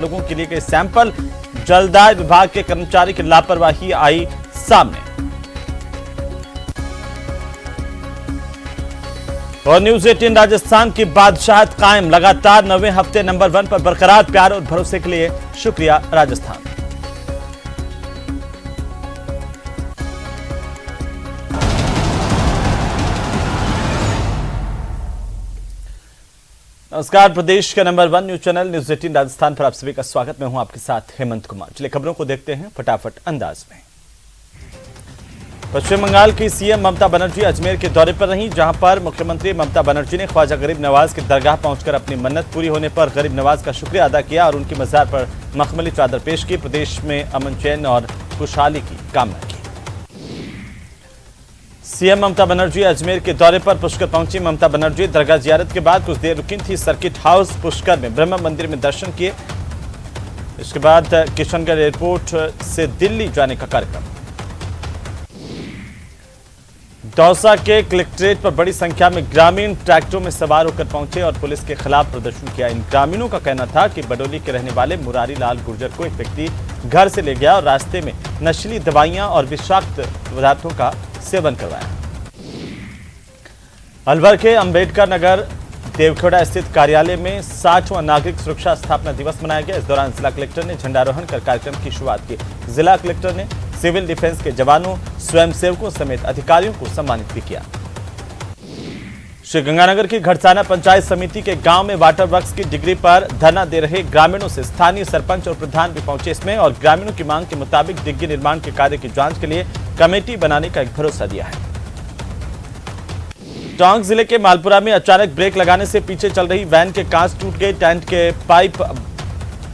लोगों के लिए गए सैंपल, जलदाय विभाग के कर्मचारी की लापरवाही आई सामने। और न्यूज 18 राजस्थान की बादशाहत कायम, लगातार 9वें हफ्ते नंबर 1 पर बरकरार। प्यार और भरोसे के लिए शुक्रिया राजस्थान। नमस्कार, प्रदेश का number 1 news channel news 18 Rajasthan पर आप सभी का स्वागत। मैं हूं आपके साथ हेमंत कुमार। चलिए खबरों को देखते हैं फटाफट अंदाज में। पश्चिम बंगाल की सीएम ममता बनर्जी अजमेर के दौरे पर रहीं, जहां पर मुख्यमंत्री ममता बनर्जी ने ख्वाजा गरीब नवाज की दरगाह पहुंचकर अपनी मन्नत पूरी होने पर गरीब नवाज का शुक्रिया अदा किया और उनकी मजार पर मखमली चादर पेश की। प्रदेश में अमन चैन और खुशहाली की कामना की। सीएम ममता बनर्जी अजमेर के दौरे पर पुष्कर पहुंची। ममता बनर्जी दरगाह जियारत के बाद कुछ देर रुकी थी सर्किट हाउस पुष्कर में ब्रह्म मंदिर में दर्शन किए। इसके बाद किशनगढ़ एयरपोर्ट से दिल्ली जाने का कार्यक्रम। दौसा के कलेक्ट्रेट पर बड़ी संख्या में ग्रामीण ट्रैक्टरों में सवार होकर पहुंचे और पुलिस के खिलाफ प्रदर्शन किया। इन ग्रामीणों का कहना था कि बडोली के रहने वाले मुरारी लाल गुर्जर को एक व्यक्ति घर से ले गया और रास्ते में नशीली दवाइयां और विषाक्त पदार्थों का सेवन करवाया। अलवर के अंबेडकर नगर देवखेड़ा स्थित कार्यालय में 60वां नागरिक सुरक्षा स्थापना दिवस मनाया गया। इस दौरान जिला कलेक्टर ने झंडारोहण कर कार्यक्रम की शुरुआत की। जिला कलेक्टर ने सिविल डिफेंस के जवानों, स्वयंसेवकों समेत अधिकारियों को सम्मानित भी किया। श्रीगंगानगर की घड़साना पंचायत समिति के गांव में वाटर वर्क्स की डिग्री पर धरना दे रहे ग्रामीणों से स्थानीय सरपंच और प्रधान भी पहुंचे इसमें और ग्रामीणों की मांग के मुताबिक डिग्गी निर्माण के कार्य की जांच के लिए कमेटी बनाने का एक भरोसा दिया है। टोंक जिले के मालपुरा में अचानक ब्रेक लगाने से पीछे चल रही वैन के कांच टूट गए। टेंट के पाइप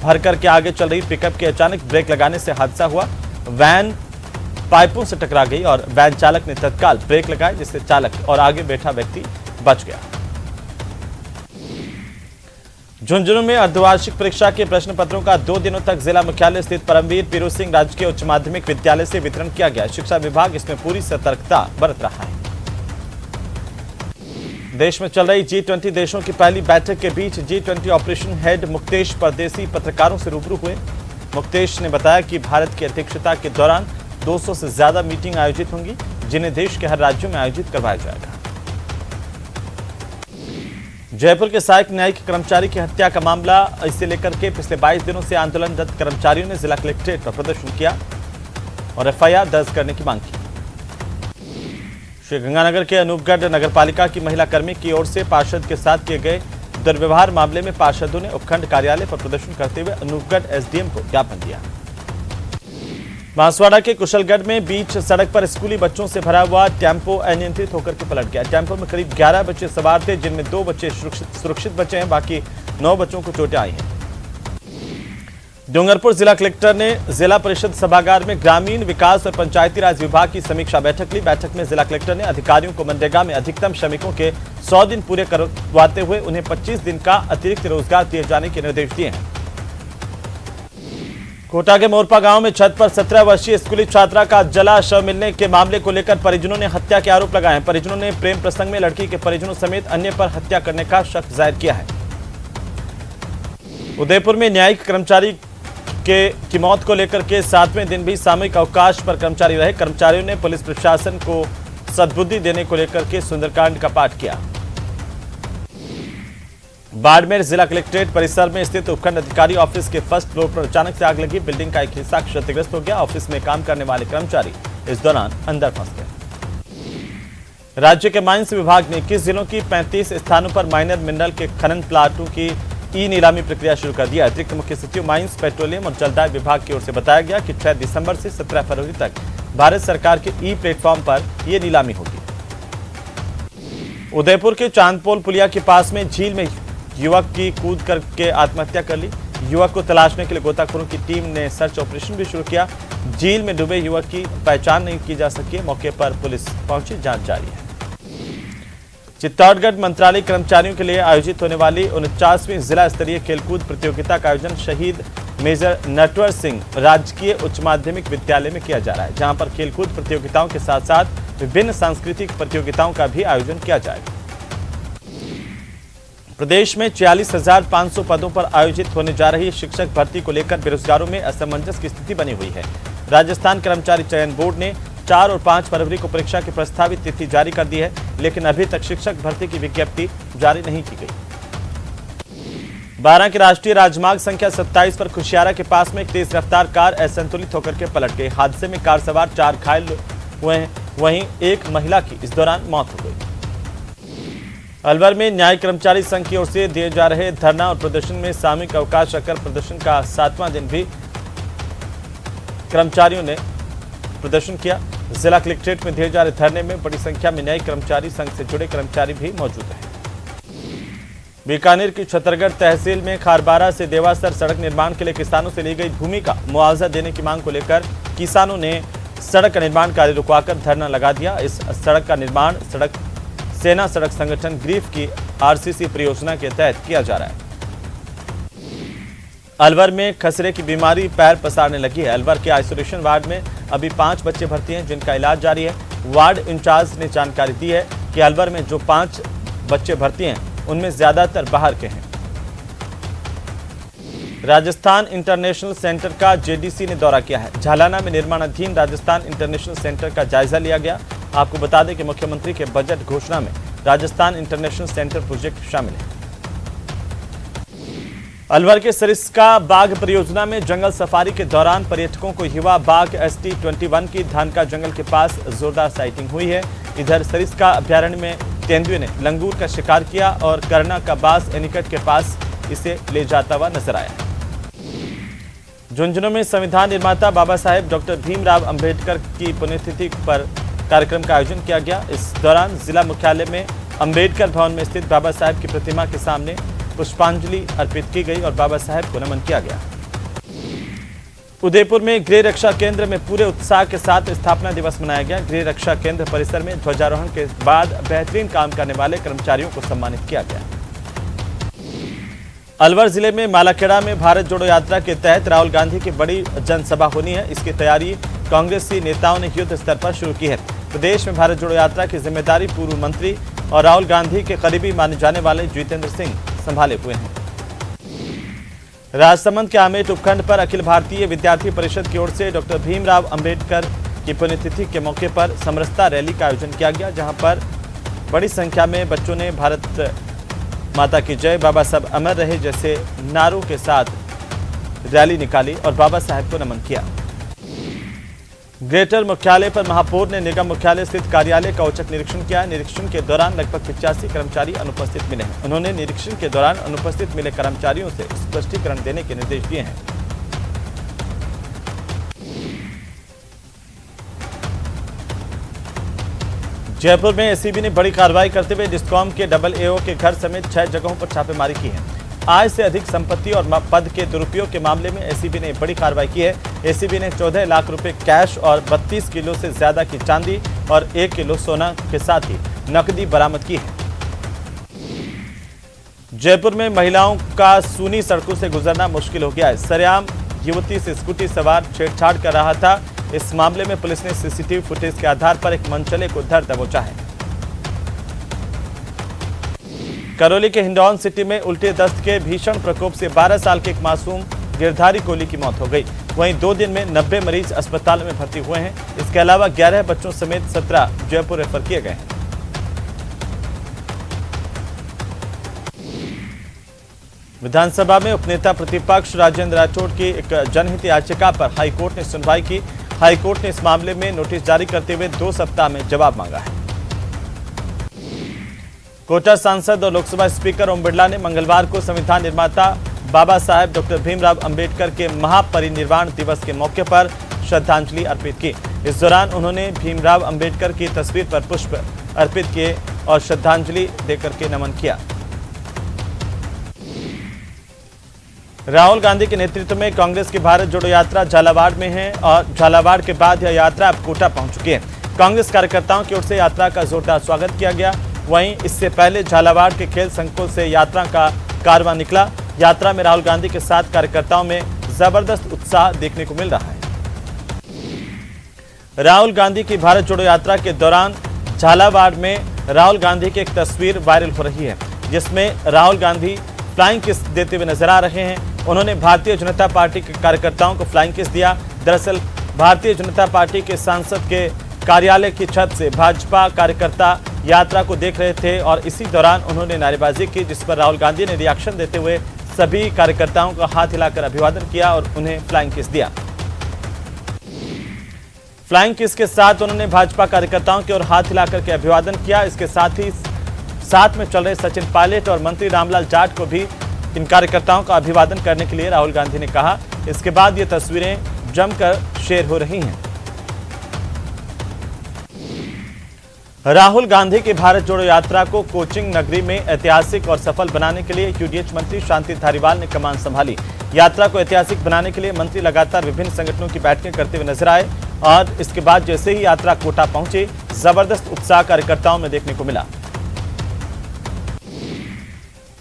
भरकर के आगे चल रही पिकअप के अचानक ब्रेक लगाने से हादसा हुआ। वैन पाइपों से टकरा गई और वैन चालक ने तत्काल ब्रेक लगाए, जिससे चालक और आगे बैठा व्यक्ति बच गया। झुंझुनू में अर्धवार्षिक परीक्षा के प्रश्न पत्रों का 2 दिनों तक जिला मुख्यालय स्थित परमवीर पीरू सिंह राजकीय उच्च माध्यमिक विद्यालय से वितरण किया गया। शिक्षा विभाग इसमें पूरी सतर्कता बरत रहा है। देश में चल रही G20 देशों की पहली बैठक के बीच G20 ऑपरेशन हेड मुक्तेश परदेसी पत्रकारों से रूबरू हुए। मुक्तेश ने बताया कि भारत की अध्यक्षता के दौरान 200 से ज्यादा मीटिंग आयोजित होंगी, जिन्हें देश के हर राज्यों में आयोजित करवाया जाएगा। जयपुर के सहायक न्यायिक कर्मचारी की हत्या का मामला, इसे लेकर के पिछले 22 दिनों से आंदोलनरत कर्मचारियों ने जिला कलेक्ट्रेट पर प्रदर्शन किया और एफआईआर दर्ज करने की मांग की। श्रीगंगानगर के अनूपगढ़ नगरपालिका की महिला कर्मी की ओर से पार्षद के साथ किए गए दुर्व्यवहार मामले में पार्षदों ने उपखंड कार्यालय पर प्रदर्शन करते हुए अनूपगढ़ एसडीएम को ज्ञापन दिया। बांसवाड़ा के कुशलगढ़ में बीच सड़क पर स्कूली बच्चों से भरा हुआ टेम्पो अनियंत्रित होकर के पलट गया। टेम्पो में करीब 11 बच्चे सवार थे, जिनमें 2 बच्चे सुरक्षित बचे हैं, बाकी 9 बच्चों को चोटें आई हैं। डूंगरपुर जिला कलेक्टर ने जिला परिषद सभागार में ग्रामीण विकास और पंचायती राज विभाग की समीक्षा बैठक ली। बैठक में जिला कलेक्टर ने अधिकारियों को मनरेगा में अधिकतम श्रमिकों के 100 दिन पूरे करवाते हुए उन्हें 25 दिन का अतिरिक्त रोजगार दिए जाने के निर्देश दिए हैं। कोटा के मोरपा गांव में छत पर 17 वर्षीय स्कूली छात्रा का जला शव मिलने के मामले को लेकर परिजनों ने हत्या के आरोप लगाए हैं। परिजनों ने प्रेम प्रसंग में लड़की के परिजनों समेत अन्य पर हत्या करने का शक जाहिर किया है। उदयपुर में न्यायिक कर्मचारी की मौत को लेकर के 7वें दिन भी सामूहिक अवकाश पर कर्मचारी रहे। कर्मचारियों ने पुलिस प्रशासन को सद्बुद्धि देने को लेकर के सुंदरकांड का पाठ किया। बाड़मेर जिला कलेक्ट्रेट परिसर में स्थित उपखंड अधिकारी ऑफिस के फर्स्ट फ्लोर पर अचानक से आग लगी। बिल्डिंग का एक हिस्सा क्षतिग्रस्त हो गया। ऑफिस में काम करने वाले कर्मचारी इस दौरान अंदर फंस गए। राज्य के माइंस विभाग ने 21 जिलों की 35 स्थानों पर माइनर मिनरल के खनन प्लाटों की ई नीलामी प्रक्रिया शुरू कर दिया। अतिरिक्त मुख्य सचिव माइंस, पेट्रोलियम और जलदाय विभाग की ओर से बताया गया कि 6 दिसंबर से 17 फरवरी तक भारत सरकार के ई प्लेटफॉर्म पर यह नीलामी होगी। उदयपुर के चांदपोल पुलिया के पास में झील में युवक की कूद करके आत्महत्या कर ली। युवक को तलाशने के लिए गोताखोरों की टीम ने सर्च ऑपरेशन भी शुरू किया। झील में डूबे युवक की पहचान नहीं की जा सकी। मौके पर पुलिस पहुंची, जांच जारी है। चित्तौड़गढ़ मंत्रालय कर्मचारियों के लिए आयोजित होने वाली 49वीं जिला स्तरीय खेलकूद प्रतियोगिता का आयोजन शहीद मेजर नटवर सिंह राजकीय उच्च माध्यमिक विद्यालय में किया जा रहा है, जहां पर खेलकूद प्रतियोगिताओं के साथ साथ विभिन्न सांस्कृतिक प्रतियोगिताओं का भी आयोजन किया जाएगा। प्रदेश में 46,500 पदों पर आयोजित होने जा रही शिक्षक भर्ती को लेकर बेरोजगारों में असमंजस की स्थिति बनी हुई है। राजस्थान कर्मचारी चयन बोर्ड ने 4 और 5 फरवरी को परीक्षा की प्रस्तावित तिथि जारी कर दी है, लेकिन अभी तक शिक्षक भर्ती की विज्ञप्ति जारी नहीं की गई। 12 के राष्ट्रीय राजमार्ग संख्या 27 पर खुशियारा के पास में एक तेज रफ्तार कार असंतुलित होकर के पलट गई। हादसे में कार सवार 4 घायल हुए हैं, वहीं एक महिला की इस दौरान मौत हो गई। अलवर में न्याय कर्मचारी संघ की ओर से दिए जा रहे धरना और प्रदर्शन में सामूहिक अवकाश रखकर प्रदर्शन का 7वां दिन भी कर्मचारियों ने प्रदर्शन किया। जिला कलेक्ट्रेट में दिए जा रहे धरने में बड़ी संख्या में न्याय कर्मचारी संघ से जुड़े कर्मचारी भी मौजूद हैं। बीकानेर की छतरगढ़ तहसील में खारबारा से देवासर सड़क निर्माण के लिए किसानों से ली गई भूमि का मुआवजा देने की मांग को लेकर किसानों ने सड़क का निर्माण कार्य रुकवाकर धरना लगा दिया। इस सड़क का निर्माण सेना सड़क संगठन ग्रीफ की आरसीसी परियोजना के तहत किया जा रहा है। अलवर में खसरे की बीमारी पैर पसारने लगी है। अलवर के आइसोलेशन वार्ड में अभी 5 बच्चे भर्ती हैं, जिनका इलाज जारी है। वार्ड इंचार्ज ने जानकारी दी है कि अलवर में जो 5 बच्चे भर्ती हैं, उनमें ज्यादातर बाहर के हैं। राजस्थान इंटरनेशनल सेंटर का जेडीसी ने दौरा किया है। झालाना में निर्माणाधीन राजस्थान इंटरनेशनल सेंटर का जायजा लिया गया। आपको बता दें कि मुख्यमंत्री के बजट घोषणा में राजस्थान इंटरनेशनल सेंटर प्रोजेक्ट शामिल है। अलवर के सरिस्का बाघ परियोजना में जंगल सफारी के दौरान पर्यटकों को युवा बाघ ST21 की धानका जंगल के पास जोरदार साइटिंग हुई है। इधर सरिस्का अभ्यारण्य में तेंदुए ने लंगूर का शिकार किया और करना का बास एनीकट के पास इसे ले जाता हुआ नजर आया। झुंझुनू में संविधान निर्माता बाबा साहेब डॉक्टर भीमराव अंबेडकर की पुण्यतिथि पर कार्यक्रम का आयोजन किया गया। इस दौरान जिला मुख्यालय में अंबेडकर भवन में स्थित बाबा साहेब की प्रतिमा के सामने पुष्पांजलि अर्पित की गई और बाबा साहेब को नमन किया गया। उदयपुर में गृह रक्षा केंद्र में पूरे उत्साह के साथ स्थापना दिवस मनाया गया। गृह रक्षा केंद्र परिसर में ध्वजारोहण के बाद बेहतरीन काम करने वाले कर्मचारियों को सम्मानित किया गया। अलवर जिले में मालाखेड़ा में भारत जोड़ो यात्रा के तहत राहुल गांधी की बड़ी जनसभा होनी है। इसकी तैयारी कांग्रेसी नेताओं ने युद्ध स्तर पर शुरू की है। प्रदेश में भारत जोड़ो यात्रा की जिम्मेदारी पूर्व मंत्री और राहुल गांधी के करीबी माने जाने वाले जितेंद्र सिंह संभाले हुए हैं। राजसमंद के आमेट उपखंड पर अखिल भारतीय विद्यार्थी परिषद की ओर से डॉक्टर भीमराव अंबेडकर की पुण्यतिथि के मौके पर समरसता रैली का आयोजन किया गया, जहां पर बड़ी संख्या में बच्चों ने भारत माता की जय, बाबा साहब अमर रहे जैसे नारों के साथ रैली निकाली और बाबा साहब को नमन किया। ग्रेटर मुख्यालय पर महापौर ने निगम मुख्यालय स्थित कार्यालय का औचक निरीक्षण किया। निरीक्षण के दौरान लगभग 85 कर्मचारी अनुपस्थित मिले हैं। उन्होंने निरीक्षण के दौरान अनुपस्थित मिले कर्मचारियों से स्पष्टीकरण देने के निर्देश दिए हैं। जयपुर में एसीबी ने बड़ी कार्रवाई करते हुए डिस्कॉम के डबल AO के घर समेत 6 जगहों पर छापेमारी की है। आय से अधिक संपत्ति और पद के दुरुपयोग के मामले में एसीबी ने बड़ी कार्रवाई की है। एसीबी ने 14 लाख रुपए कैश और 32 किलो से ज्यादा की चांदी और 1 किलो सोना के साथ ही नकदी बरामद की है। जयपुर में महिलाओं का सूनी सड़कों से गुजरना मुश्किल हो गया है। सरेआम युवती से स्कूटी सवार छेड़छाड़ कर रहा था। इस मामले में पुलिस ने सीसीटीवी फुटेज के आधार पर एक मनचले को धर दबोचा है। करौली के हिंडौन सिटी में उल्टे दस्त के भीषण प्रकोप से 12 साल के एक मासूम गिरधारी कोहली की मौत हो गई। वहीं 2 दिन में 90 मरीज अस्पताल में भर्ती हुए हैं। इसके अलावा 11 बच्चों समेत 17 जयपुर रेफर किए गए हैं। विधानसभा में उपनेता प्रतिपक्ष राजेंद्र राठौड़ की एक जनहित याचिका पर हाईकोर्ट ने सुनवाई की। हाईकोर्ट ने इस मामले में नोटिस जारी करते हुए 2 सप्ताह में जवाब मांगा है। कोटा सांसद और लोकसभा स्पीकर ओम बिरला ने मंगलवार को संविधान निर्माता बाबा साहेब डॉक्टर भीमराव अंबेडकर के महापरिनिर्वाण दिवस के मौके पर श्रद्धांजलि अर्पित की। इस दौरान उन्होंने भीमराव अंबेडकर की तस्वीर पर पुष्प अर्पित किए और श्रद्धांजलि देकर के नमन किया। राहुल गांधी के नेतृत्व में कांग्रेस की भारत जोड़ो यात्रा झालावाड़ में है और झालावाड़ के बाद यह यात्रा अब कोटा पहुंच चुकी है। कांग्रेस कार्यकर्ताओं की ओर से यात्रा का जोरदार स्वागत किया गया। वहीं इससे पहले झालावाड़ के खेल संकुल से यात्रा का कारवां निकला। यात्रा में राहुल गांधी के साथ कार्यकर्ताओं में जबरदस्त उत्साह देखने को मिल रहा है। राहुल गांधी की भारत जोड़ो यात्रा के दौरान झालावाड़ में राहुल गांधी की एक तस्वीर वायरल हो रही है। जिसमें राहुल गांधी फ्लाइंग किस देते हुए नजर आ रहे हैं। उन्होंने भारतीय जनता पार्टी के कार्यकर्ताओं को फ्लाइंग किस दिया। दरअसल भारतीय जनता पार्टी के सांसद के कार्यालय की छत से भाजपा कार्यकर्ता यात्रा को देख रहे थे और इसी दौरान उन्होंने नारेबाजी की, जिस पर राहुल गांधी ने रिएक्शन देते हुए सभी कार्यकर्ताओं का हाथ हिलाकर अभिवादन किया और उन्हें फ्लाइंग किस दिया। फ्लाइंग किस के साथ उन्होंने भाजपा कार्यकर्ताओं की ओर हाथ हिलाकर के अभिवादन किया। इसके साथ ही साथ में चल रहे सचिन पायलट और मंत्री रामलाल जाट को भी इन कार्यकर्ताओं का अभिवादन करने के लिए राहुल गांधी ने कहा। इसके बाद ये तस्वीरें जमकर शेयर हो रही हैं। राहुल गांधी की भारत जोड़ो यात्रा को कोचिंग नगरी में ऐतिहासिक और सफल बनाने के लिए यूडीएच मंत्री शांति धारीवाल ने कमान संभाली। यात्रा को ऐतिहासिक बनाने के लिए मंत्री लगातार विभिन्न संगठनों की बैठकें करते हुए नजर आए और इसके बाद जैसे ही यात्रा कोटा पहुंची, जबरदस्त उत्साह कार्यकर्ताओं में देखने को मिला।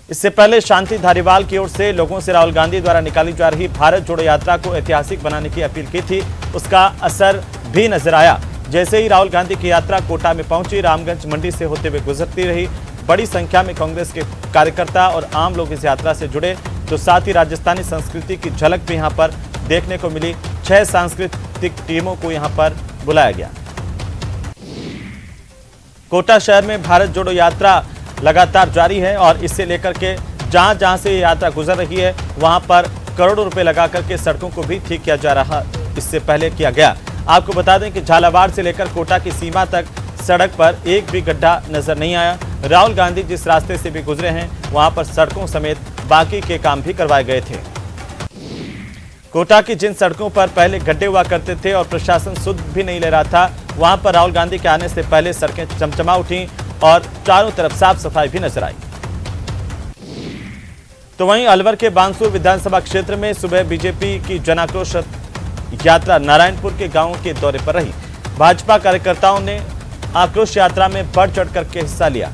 इससे पहले शांति धारीवाल की ओर से लोगों से राहुल गांधी द्वारा निकाली जा रही भारत जोड़ो यात्रा को ऐतिहासिक बनाने की अपील की थी। उसका असर भी नजर आया। जैसे ही राहुल गांधी की यात्रा कोटा में पहुंची, रामगंज मंडी से होते हुए गुजरती रही। बड़ी संख्या में कांग्रेस के कार्यकर्ता और आम लोग इस यात्रा से जुड़े, तो साथ ही राजस्थानी संस्कृति की झलक भी यहां पर देखने को मिली। 6 सांस्कृतिक टीमों को यहां पर बुलाया गया। कोटा शहर में भारत जोड़ो यात्रा लगातार जारी है और इसे लेकर के जहां जहां से ये यात्रा गुजर रही है वहां पर करोड़ों रुपए लगा करके सड़कों को भी ठीक किया जा रहा, इससे पहले किया गया। आपको बता दें कि झालावाड़ से लेकर कोटा की सीमा तक सड़क पर एक भी गड्ढा नजर नहीं आया। राहुल गांधी जिस रास्ते से भी गुजरे हैं वहां पर सड़कों समेत बाकी के काम भी करवाए गए थे। कोटा की जिन सड़कों पर पहले गड्ढे हुआ करते थे और प्रशासन सुध भी नहीं ले रहा था, वहां पर राहुल गांधी के आने से पहले सड़कें चमचमा उठी और चारों तरफ साफ सफाई भी नजर आई। तो वहीं अलवर के बांसुर विधानसभा क्षेत्र में सुबह बीजेपी की जन आक्रोश यात्रा नारायणपुर के गांवों के दौरे पर रही। भाजपा कार्यकर्ताओं ने आक्रोश यात्रा में बढ़ चढ़ करके हिस्सा लिया।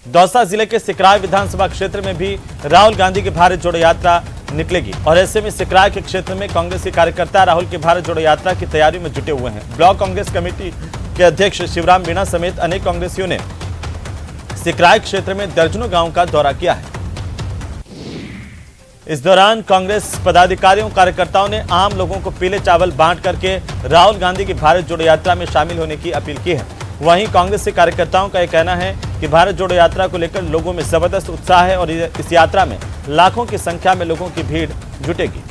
दौसा जिले के सिकराय विधानसभा क्षेत्र में भी राहुल गांधी की भारत जोड़ो यात्रा निकलेगी और ऐसे में सिकराय के क्षेत्र में कांग्रेस के कार्यकर्ता राहुल की भारत जोड़ो यात्रा की तैयारियों में जुटे हुए हैं। ब्लॉक कांग्रेस कमेटी के अध्यक्ष शिवराम मीणा समेत अनेक कांग्रेसियों ने सिकराय क्षेत्र में दर्जनों गांवों का दौरा किया है। इस दौरान कांग्रेस पदाधिकारियों कार्यकर्ताओं ने आम लोगों को पीले चावल बांट करके राहुल गांधी की भारत जोड़ो यात्रा में शामिल होने की अपील की है। वहीं कांग्रेस के कार्यकर्ताओं का यह कहना है कि भारत जोड़ो यात्रा को लेकर लोगों में जबरदस्त उत्साह है और इस यात्रा में लाखों की संख्या में लोगों की भीड़ जुटेगी।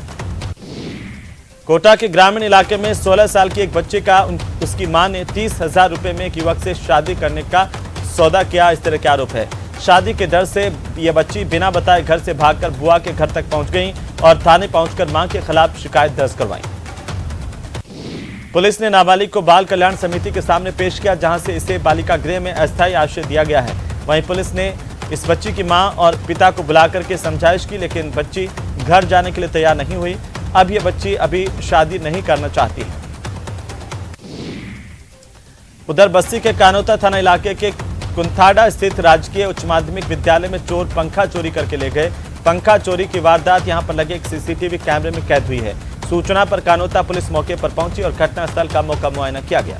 कोटा के ग्रामीण इलाके में 16 साल की एक बच्ची का उसकी मां ने 30,000 रुपए में एक युवक से शादी करने का सौदा किया, इस तरह के आरोप है। शादी के डर से यह बच्ची बिना बताए घर से भागकर बुआ के घर तक पहुंच गई और थाने पहुंचकर मां के खिलाफ शिकायत दर्ज करवाई। पुलिस ने नाबालिग को बाल कल्याण समिति के सामने पेश किया, जहां से इसे बालिका गृह में अस्थायी आश्रय दिया गया है। वहीं पुलिस ने इस बच्ची की मां और पिता को बुलाकर के समझाइश की, लेकिन बच्ची घर जाने के लिए तैयार नहीं हुई। अब यह बच्ची अभी शादी नहीं करना चाहती है। उधर बस्ती के कानोता थाना इलाके के कुंथाड़ा स्थित राजकीय उच्च माध्यमिक विद्यालय में चोर पंखा चोरी करके ले गए। पंखा चोरी की वारदात यहां पर लगे एक सीसीटीवी कैमरे में कैद हुई है। सूचना पर कानोता पुलिस मौके पर पहुंची और घटनास्थल का मौका मुआयना किया गया।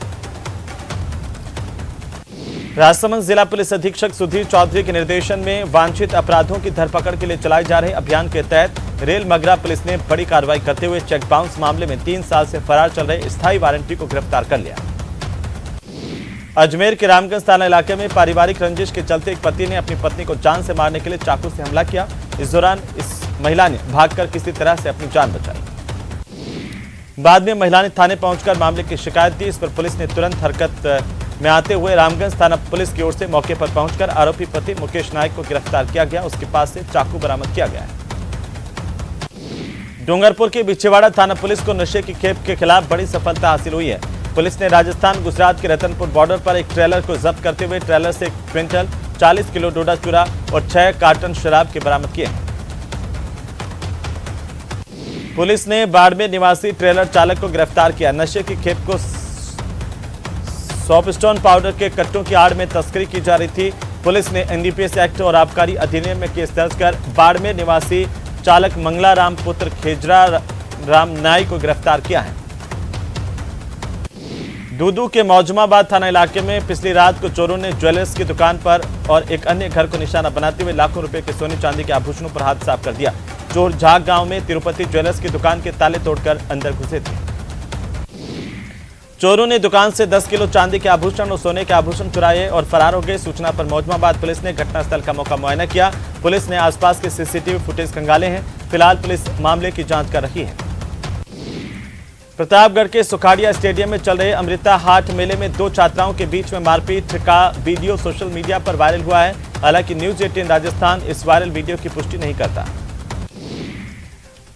राजसमंद जिला पुलिस अधीक्षक सुधीर चौधरी के निर्देशन में वांछित अपराधों की धरपकड़ के लिए चलाए जा रहे अभियान के तहत रेल मगरा पुलिस ने बड़ी कार्रवाई करते हुए चेक बाउंस मामले में 3 साल से फरार चल रहे स्थायी वारंटी को गिरफ्तार कर लिया। अजमेर के रामगंज थाना इलाके में पारिवारिक रंजिश के चलते एक पति ने अपनी पत्नी को जान से मारने के लिए चाकू से हमला किया। इस दौरान इस महिला ने भागकर किसी तरह से अपनी जान बचाई। बाद में महिला ने थाने पहुंचकर मामले की शिकायत दी। इस पर पुलिस ने तुरंत हरकत में आते हुए रामगंज थाना पुलिस की ओर से मौके पर पहुंचकर आरोपी पति मुकेश नायक को गिरफ्तार किया गया। उसके पास से चाकू बरामद किया गया है। डूंगरपुर के बिछेवाड़ा थाना पुलिस को नशे की खेप के खिलाफ बड़ी सफलता हासिल हुई है। पुलिस ने राजस्थान गुजरात के रतनपुर बॉर्डर पर एक ट्रेलर को जब्त करते हुए ट्रेलर से 1 क्विंटल 40 किलो डोडा चूरा और 6 कार्टन शराब के बरामद किए हैं। पुलिस ने बाड़मेर निवासी ट्रेलर चालक को गिरफ्तार किया। नशे की खेप को सॉफ्टस्टोन पाउडर के कट्टों की आड़ में तस्करी की जा रही थी। पुलिस ने एनडीपीएस एक्ट और आबकारी अधिनियम में केस दर्ज कर बाड़मेर निवासी चालक मंगला राम पुत्र खेजरा राम नाई को गिरफ्तार किया है। दूदू के मौजमाबाद थाना इलाके में पिछली रात को चोरों ने ज्वेलर्स की दुकान पर और एक अन्य घर को निशाना बनाते हुए लाखों रुपए के सोने चांदी के आभूषणों पर हाथ साफ कर दिया। चोर झाग गांव में तिरुपति ज्वेलर्स की दुकान के ताले तोड़कर अंदर घुसे थे। चोरों ने दुकान से 10 किलो चांदी के आभूषण और सोने के आभूषण चुराए और फरार हो गए। सूचना पर मौजमाबाद पुलिस ने घटनास्थल का मौका मुआयना किया। पुलिस ने आसपास के सीसीटीवी फुटेज खंगाले हैं। फिलहाल पुलिस मामले की जांच कर रही है। प्रतापगढ़ के सुखाड़िया स्टेडियम में चल रहे अमृता हाट मेले में 2 छात्राओं के बीच में मारपीट का वीडियो सोशल मीडिया पर वायरल हुआ है। हालांकि न्यूज 18 राजस्थान इस वायरल वीडियो की पुष्टि नहीं करता।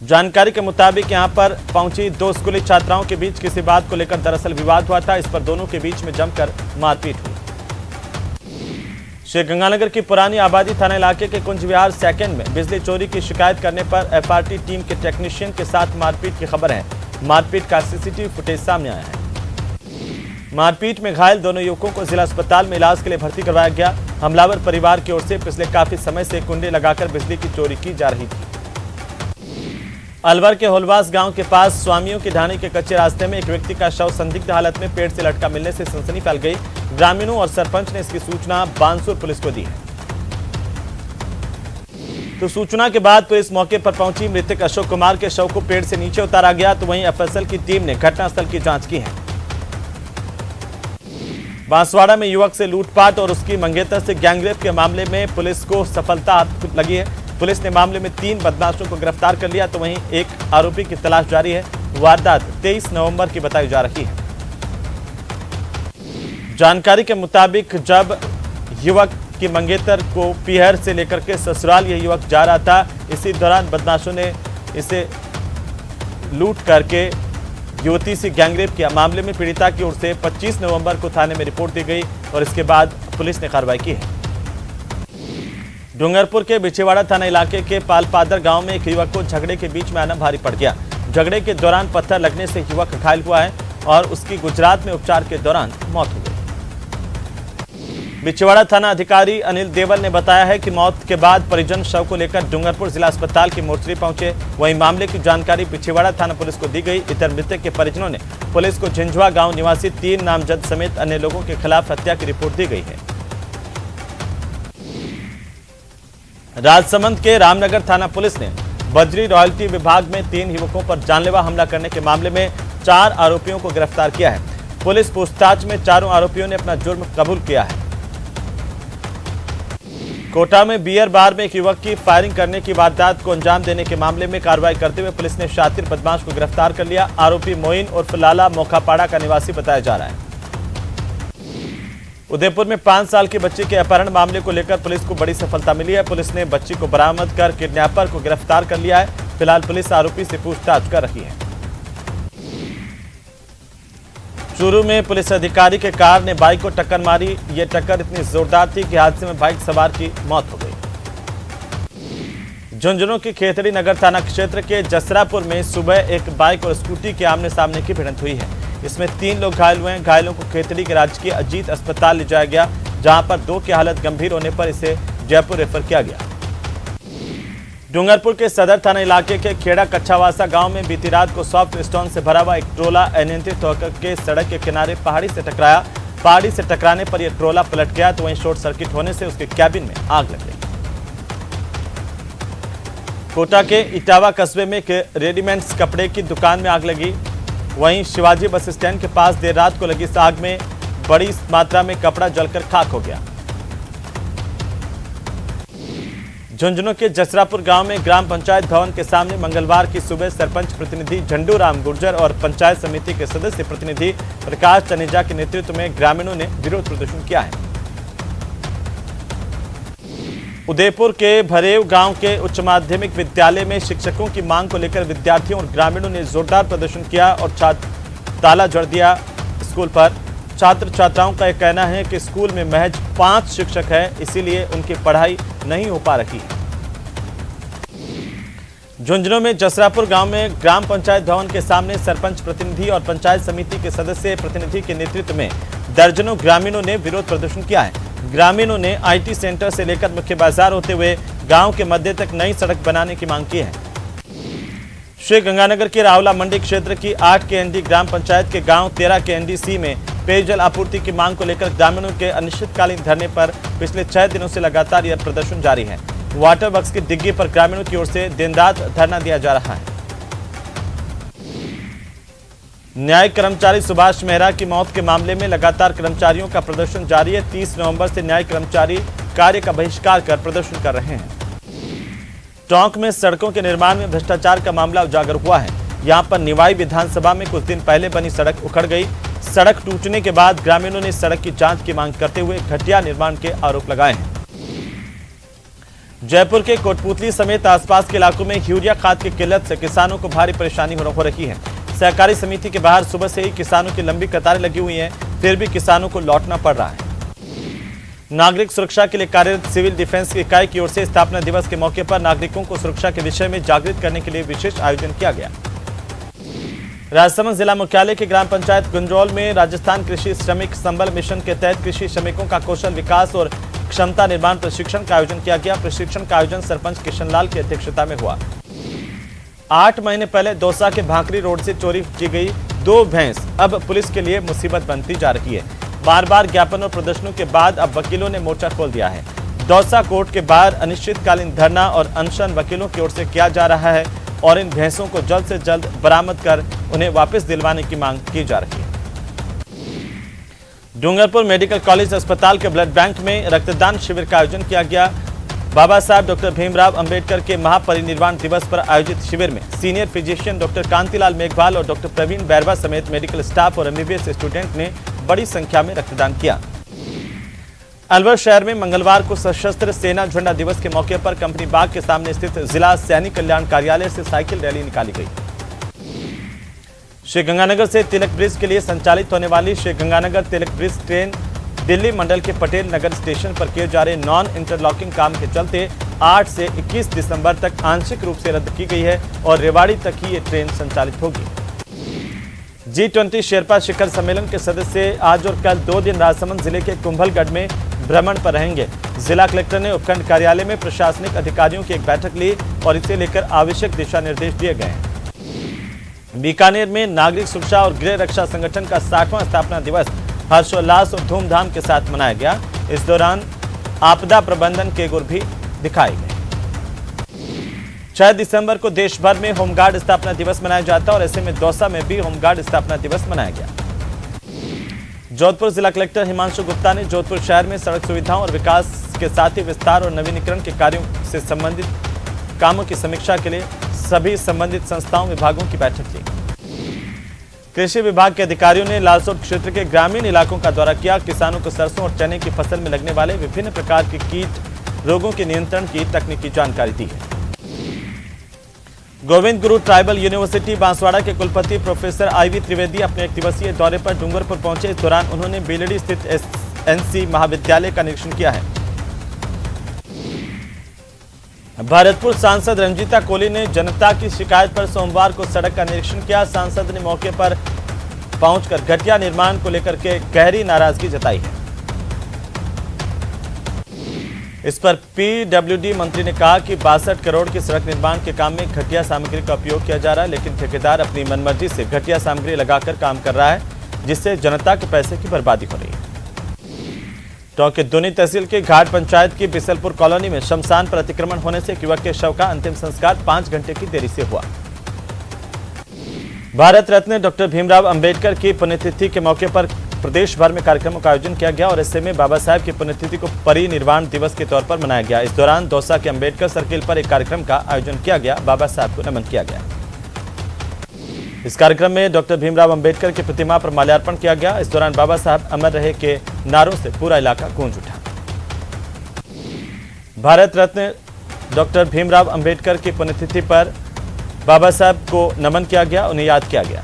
जानकारी के मुताबिक यहां पर पहुंची 2 स्कूली छात्राओं के बीच किसी बात को लेकर दरअसल विवाद हुआ था। इस पर दोनों के बीच में जमकर मारपीट हुई। श्रीगंगानगर की पुरानी आबादी थाना इलाके के कुंज विहार सेकंड में बिजली चोरी की शिकायत करने पर एफआरटी टीम के टेक्नीशियन के साथ मारपीट की खबर है। मारपीट का सीसीटीवी फुटेज सामने आया है। मारपीट में घायल दोनों युवकों को जिला अस्पताल में इलाज के लिए भर्ती करवाया गया। हमलावर परिवार की ओर से पिछले काफी समय से कुंडे लगाकर बिजली की चोरी की जा रही थी। अलवर के होलवास गांव के पास स्वामियों की ढाणी के कच्चे रास्ते में एक व्यक्ति का शव संदिग्ध हालत में पेड़ से लटका मिलने से सनसनी फैल गई। ग्रामीणों और सरपंच ने इसकी सूचना बानसूर पुलिस को दी है। तो सूचना के बाद पुलिस मौके पर पहुंची। मृतक अशोक कुमार के शव को पेड़ से नीचे उतारा गया, तो वहीं एफएसएल की टीम ने घटनास्थल की जांच की है। बांसवाड़ा में युवक से लूटपाट और उसकी मंगेतर से गैंगरेप के मामले में पुलिस को सफलता लगी है। पुलिस ने मामले में 3 बदमाशों को गिरफ्तार कर लिया, तो वहीं एक आरोपी की तलाश जारी है। वारदात 23 नवंबर की बताई जा रही है। जानकारी के मुताबिक जब युवक की मंगेतर को पीहर से लेकर के ससुराल यह युवक जा रहा था, इसी दौरान बदमाशों ने इसे लूट करके युवती से गैंगरेप किया। मामले में पीड़िता की ओर से 25 नवंबर को थाने में रिपोर्ट दी गई और इसके बाद पुलिस ने कार्रवाई की है। डूंगरपुर के बिछेवाड़ा थाना इलाके के पालपादर गांव में एक युवक को झगड़े के बीच में आना भारी पड़ गया। झगड़े के दौरान पत्थर लगने से युवक घायल हुआ है और उसकी गुजरात में उपचार के दौरान मौत हो गई। बिछेवाड़ा थाना अधिकारी अनिल देवल ने बताया है कि मौत के बाद परिजन शव को लेकर डूंगरपुर जिला अस्पताल की मोर्चरी पहुंचे। वहीं मामले की जानकारी बिछेवाड़ा थाना पुलिस को दी गई। इधर मृतक के परिजनों ने पुलिस को झिंझुआ गांव निवासी 3 नामजद समेत अन्य लोगों के खिलाफ हत्या की रिपोर्ट दी गई है। राजसमंद के रामनगर थाना पुलिस ने बजरी रॉयल्टी विभाग में 3 युवकों पर जानलेवा हमला करने के मामले में 4 आरोपियों को गिरफ्तार किया है। पुलिस पूछताछ में चारों आरोपियों ने अपना जुर्म कबूल किया है। कोटा में बियर बार में एक युवक की फायरिंग करने की वारदात को अंजाम देने के मामले में कार्रवाई करते हुए पुलिस ने शातिर बदमाश को गिरफ्तार कर लिया। आरोपी मोइन उर्फ लाला मोखापाड़ा का निवासी बताया जा रहा है। उदयपुर में 5 साल की बच्ची के अपहरण मामले को लेकर पुलिस को बड़ी सफलता मिली है। पुलिस ने बच्ची को बरामद कर किडनैपर को गिरफ्तार कर लिया है। फिलहाल पुलिस आरोपी से पूछताछ कर रही है। चूरू में पुलिस अधिकारी के कार ने बाइक को टक्कर मारी। ये टक्कर इतनी जोरदार थी कि हादसे में बाइक सवार की मौत हो गई। झुंझुनू की खेतड़ी नगर थाना क्षेत्र के जसरापुर में सुबह एक बाइक और स्कूटी के आमने सामने की भिड़ंत हुई है। इसमें 3 लोग घायल हुए हैं। घायलों को खेतड़ी के राजकीय अजीत अस्पताल ले जाया गया, जहां पर 2 की हालत गंभीर होने पर इसे जयपुर रेफर किया गया। डूंगरपुर के सदर थाना इलाके के खेड़ा कच्छावासा गांव में बीती रात को सॉफ्ट स्टोन से भरा हुआ एक ट्रोला अनियंत्रित होकर के सड़क के किनारे पहाड़ी से टकराया। पहाड़ी से टकराने पर यह ट्रोला पलट गया, तो वहीं शॉर्ट सर्किट होने से उसके कैबिन में आग लग गई। कोटा के इटावा कस्बे में एक रेडीमेड्स कपड़े की दुकान में आग लगी। वहीं शिवाजी बस स्टैंड के पास देर रात को लगी इस आग में बड़ी मात्रा में कपड़ा जलकर खाक हो गया। झुंझुनू के जसरापुर गांव में ग्राम पंचायत भवन के सामने मंगलवार की सुबह सरपंच प्रतिनिधि झंडू राम गुर्जर और पंचायत समिति के सदस्य प्रतिनिधि प्रकाश चनेजा के नेतृत्व में ग्रामीणों ने विरोध प्रदर्शन किया है। उदयपुर के भरेव गांव के उच्च माध्यमिक विद्यालय में शिक्षकों की मांग को लेकर विद्यार्थियों और ग्रामीणों ने जोरदार प्रदर्शन किया और ताला जड़ दिया स्कूल पर। छात्र छात्राओं का यह कहना है कि स्कूल में महज 5 शिक्षक हैं, इसीलिए उनकी पढ़ाई नहीं हो पा रही है। झुंझुनू में जसरापुर गांव में ग्राम पंचायत भवन के सामने सरपंच प्रतिनिधि और पंचायत समिति के सदस्य प्रतिनिधि के नेतृत्व में दर्जनों ग्रामीणों ने विरोध प्रदर्शन किया है। ग्रामीणों ने आईटी सेंटर से लेकर मुख्य बाजार होते हुए गांव के मध्य तक नई सड़क बनाने की मांग की है। श्री गंगानगर के रावला मंडी क्षेत्र की 8 केएनडी ग्राम पंचायत के गांव 13 केएनडी सी में पेयजल आपूर्ति की मांग को लेकर ग्रामीणों के अनिश्चितकालीन धरने पर पिछले 6 दिनों से लगातार यह प्रदर्शन जारी है। वाटर वर्क्स की डिग्गी पर ग्रामीणों की ओर से दिन रात धरना दिया जा रहा है। न्यायिक कर्मचारी सुभाष मेहरा की मौत के मामले में लगातार कर्मचारियों का प्रदर्शन जारी है। 30 नवंबर से न्यायिक कर्मचारी कार्य का बहिष्कार कर प्रदर्शन कर रहे हैं। टोंक में सड़कों के निर्माण में भ्रष्टाचार का मामला उजागर हुआ है। यहां पर निवाई विधानसभा में कुछ दिन पहले बनी सड़क उखड़ गई। सड़क टूटने के बाद ग्रामीणों ने सड़क की जांच की मांग करते हुए घटिया निर्माण के आरोप लगाए हैं। जयपुर के कोटपुतली समेत आसपास के इलाकों में यूरिया खाद की किल्लत से किसानों को भारी परेशानी हो रही है। सहकारी समिति के बाहर सुबह से ही किसानों की लंबी कतारें लगी हुई हैं, फिर भी किसानों को लौटना पड़ रहा है। नागरिक सुरक्षा के लिए कार्यरत सिविल डिफेंस इकाई की ओर से स्थापना दिवस के मौके पर नागरिकों को सुरक्षा के विषय में जागृत करने के लिए विशेष आयोजन किया गया। राजसमंद जिला मुख्यालय के ग्राम पंचायत गुंजौल में राजस्थान कृषि श्रमिक संबल मिशन के तहत कृषि श्रमिकों का कौशल विकास और क्षमता निर्माण प्रशिक्षण का आयोजन किया गया। प्रशिक्षण का आयोजन सरपंच किशनलाल की अध्यक्षता में हुआ। 8 महीने पहले दौसा के भांकरी रोड से चोरी की गई 2 भैंस अब पुलिस के लिए मुसीबत बनती जा रही है। बार बार ज्ञापन और प्रदर्शनों के बाद अब वकीलों ने मोर्चा खोल दिया है। दौसा कोर्ट के बाहर अनिश्चितकालीन धरना और अनशन वकीलों की ओर से किया जा रहा है और इन भैंसों को जल्द से जल्द बरामद कर उन्हें वापस दिलवाने की मांग की जा रही है। डूंगरपुर मेडिकल कॉलेज अस्पताल के ब्लड बैंक में रक्तदान शिविर का आयोजन किया गया। बाबा साहब डॉक्टर भीमराव अंबेडकर के महापरिनिर्वाण दिवस पर आयोजित शिविर में senior physician doctor Kantilal Meghwal और डॉक्टर प्रवीण बैरवा समेत मेडिकल स्टाफ और एमबीबीएस स्टूडेंट ने बड़ी संख्या में रक्तदान किया। अलवर शहर में मंगलवार को सशस्त्र सेना झंडा दिवस के मौके पर कंपनी बाग के सामने स्थित जिला सैनिक कल्याण कार्यालय से साइकिल रैली निकाली गई। श्री गंगानगर से तिलक ब्रिज के लिए संचालित होने वाली श्री गंगानगर तिलक ब्रिज ट्रेन दिल्ली मंडल के पटेल नगर स्टेशन पर किए जा रहे नॉन इंटरलॉकिंग काम के चलते 8 से 21 दिसंबर तक आंशिक रूप से रद्द की गई है और रेवाड़ी तक ही ये ट्रेन संचालित होगी। G20 शेरपा शिखर सम्मेलन के सदस्य आज और कल 2 दिन राजसमंद जिले के कुंभलगढ़ में भ्रमण पर रहेंगे। जिला कलेक्टर ने उपखंड कार्यालय में प्रशासनिक अधिकारियों की एक बैठक ली और इसे लेकर आवश्यक दिशा निर्देश दिए गए हैं। बीकानेर में नागरिक सुरक्षा और गृह रक्षा संगठन का 60वां स्थापना दिवस हर्षोल्लास और धूमधाम के साथ मनाया गया। इस दौरान आपदा प्रबंधन के गुर भी दिखाए गए। 6 दिसंबर को देश भर में होमगार्ड स्थापना दिवस मनाया जाता है और ऐसे में दौसा में भी होमगार्ड स्थापना दिवस मनाया गया। जोधपुर जिला कलेक्टर हिमांशु गुप्ता ने जोधपुर शहर में सड़क सुविधाओं और विकास के साथ ही विस्तार और नवीनीकरण के कार्यों से संबंधित कामों की समीक्षा के लिए सभी संबंधित संस्थाओं विभागों की बैठक ली। कृषि विभाग के अधिकारियों ने लालसोट क्षेत्र के ग्रामीण इलाकों का दौरा किया। किसानों को सरसों और चने की फसल में लगने वाले विभिन्न प्रकार के कीट रोगों के नियंत्रण की तकनीकी जानकारी दी है। गोविंद गुरु ट्राइबल यूनिवर्सिटी बांसवाड़ा के कुलपति प्रोफेसर IV त्रिवेदी अपने 1 दिवसीय दौरे पर डूंगरपुर पहुंचे। इस दौरान उन्होंने बेलड़ी स्थित SNC महाविद्यालय का निरीक्षण किया है। भरतपुर सांसद रंजीता कोली ने जनता की शिकायत पर सोमवार को सड़क का निरीक्षण किया। सांसद ने मौके पर पहुंचकर घटिया निर्माण को लेकर के गहरी नाराजगी जताई है। इस पर PWD मंत्री ने कहा कि 62 करोड़ की सड़क निर्माण के काम में घटिया सामग्री का उपयोग किया जा रहा है, लेकिन ठेकेदार अपनी मनमर्जी से घटिया सामग्री लगाकर काम कर रहा है, जिससे जनता के पैसे की बर्बादी हो रही है। टोंक के दूनी तहसील के घाट पंचायत की बिसलपुर कॉलोनी में शमशान पर अतिक्रमण होने से एक युवक के शव का अंतिम संस्कार 5 घंटे की देरी से हुआ। भारत रत्न डॉक्टर भीमराव अंबेडकर की पुण्यतिथि के मौके पर प्रदेश भर में कार्यक्रमों का आयोजन किया गया और ऐसे में बाबा साहब की पुण्यतिथि को परिनिर्वाण दिवस के तौर पर मनाया गया। इस दौरान दौसा के अंबेडकर सर्किल पर एक कार्यक्रम का आयोजन किया गया। बाबा साहब को नमन किया गया। इस कार्यक्रम में डॉक्टर भीमराव अंबेडकर की प्रतिमा पर माल्यार्पण किया गया। इस दौरान बाबा साहब अमर रहे के नारों से पूरा इलाका गूंज उठा। भारत रत्न डॉक्टर भीमराव अंबेडकर की पुण्यतिथि पर बाबा साहब को नमन किया गया, उन्हें याद किया गया।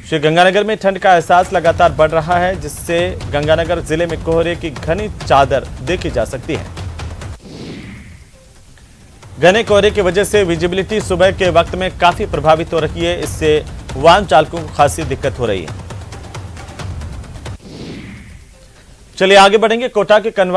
श्री गंगानगर में ठंड का एहसास लगातार बढ़ रहा है, जिससे गंगानगर जिले में कोहरे की घनी चादर देखी जा सकती है। घने कोहरे की वजह से विजिबिलिटी सुबह के वक्त में काफी प्रभावित हो रही है। इससे वाहन चालकों को खासी दिक्कत हो रही है। चलिए आगे बढ़ेंगे। कोटा के कनवा